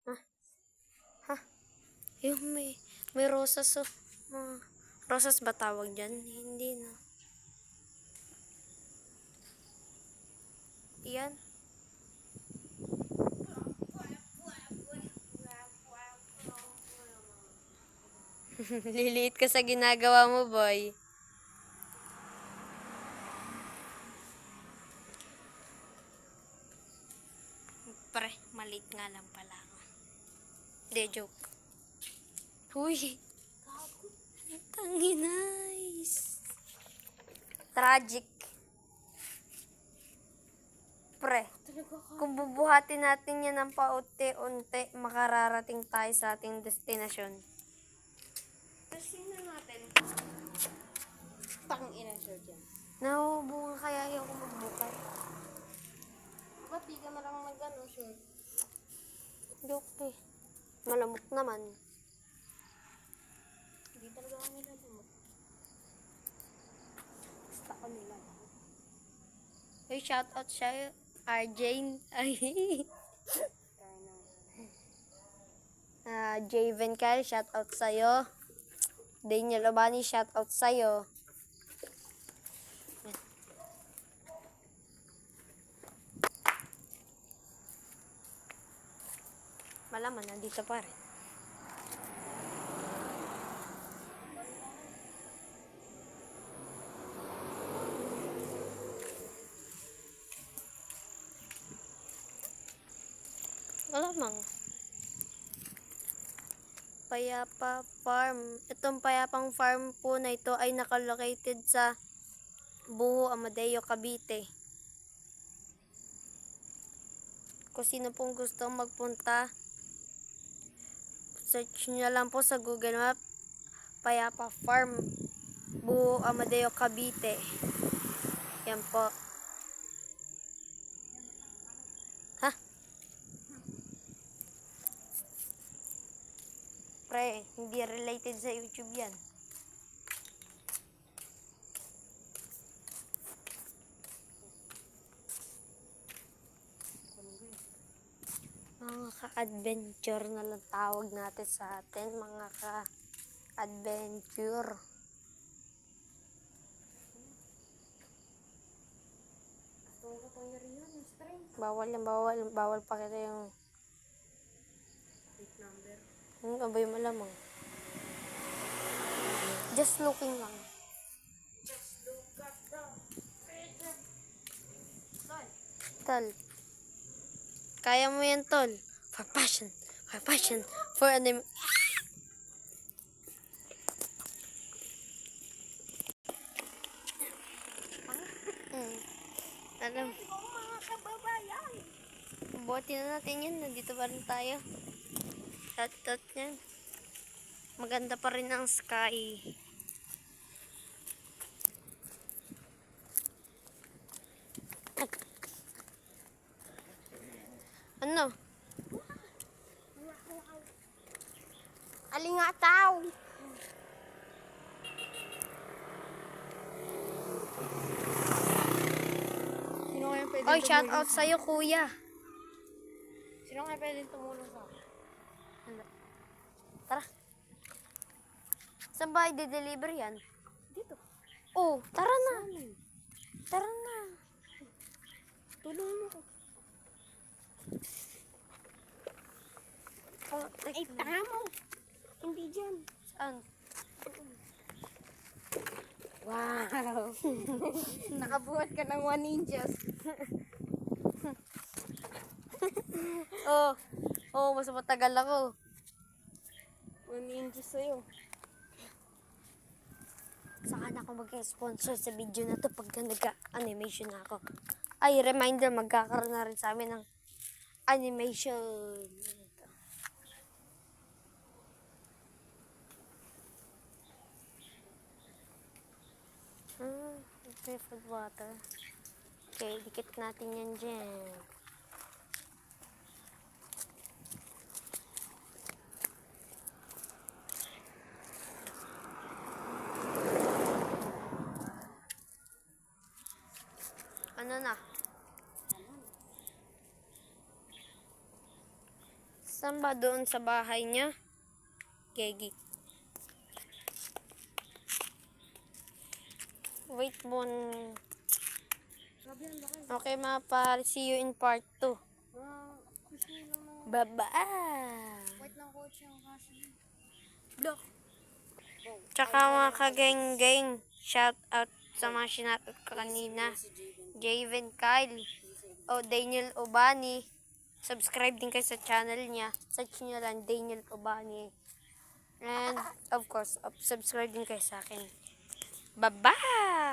Ah, ha? Yung may rosas oh. Rosas ba tawag dyan? Hindi no. Yan. Liliit ka sa ginagawa mo, boy. Pre, maliit nga lang pala. Hindi, joke. Uy, tangi nice. Tragic. Pre, kung bubuhatin natin yan ng paunti-unti, makararating tayo sa ating destinasyon. Kasi na natin. Tangina siya dyan. Nauubunga kaya ayoko magbukay. Ba't di ka marang nag-ano siya? Joke eh. Malamok naman. Hindi talaga ako nilalamot. Basta ako nilalamot. Hey, shoutout siya. Arjane. Ay. Javen Kyle, shoutout sa'yo. Daniel Obani, shoutout sa'yo. Malaman, nandito pa rin. Malamang. Payapa Farm. Itong Payapang Farm po na ito ay nakalocated sa Buho, Amadeo, Cavite. Kung sino pong gusto magpunta, search nyo lang po sa Google Map, Payapa Farm, Buho, Amadeo, Cavite. Yan po. Ha? Pre, hindi related sa YouTube yan. Mga ka-adventure na lang tawag natin sa atin. Mga ka-adventure. Bawal yan, bawal. Bawal pa kita yung Plate number. abay malamang. Just looking lang. Just look at the picture. Tol. Kaya mo yan, tol. For passion. For passion. For anim... Alam. Mga kababayan. Buhatin na natin yan. Nandito pa rin tayo. Shoutout yan. Maganda pa rin ang sky. Ano? Alingataw. Sino kaya pwede Oy, shoutout sa'yo, kuya. Sino kaya pwede tumulong sa akin? Tara. Saan ba i-deliver yan? Dito. Oh, tara na. Tara na. Tulong mo ko. Oh, Ay, tanga mo. Hindi dyan. saan? Wow. Nakabuhat ka ng 1 inches. Oh, mas matagal ako. 1 inches sa'yo. Saka na ako mag-sponsor sa video na to pag nag-animation na ako. Ay, reminder, magkakaroon na rin sa amin ng animation. Okay, food water. Okay, dikit natin yan dyan. Ano na? Saan ba? Doon sa bahay niya? Gegi. Wait mo. Grabe ang laki. Okay mga pare, see you in part 2. Gusto nyo lang ng Bye-bye! white ng coach yung kasi. Block. Tsaka mga kageng-geng, shout out sa mga shoutout ko kanina. Javen Kyle o Daniel Obani. Subscribe din kayo sa channel niya. Search nyo lang Daniel Obani. And of course, subscribe din kayo sa akin. Bye-bye!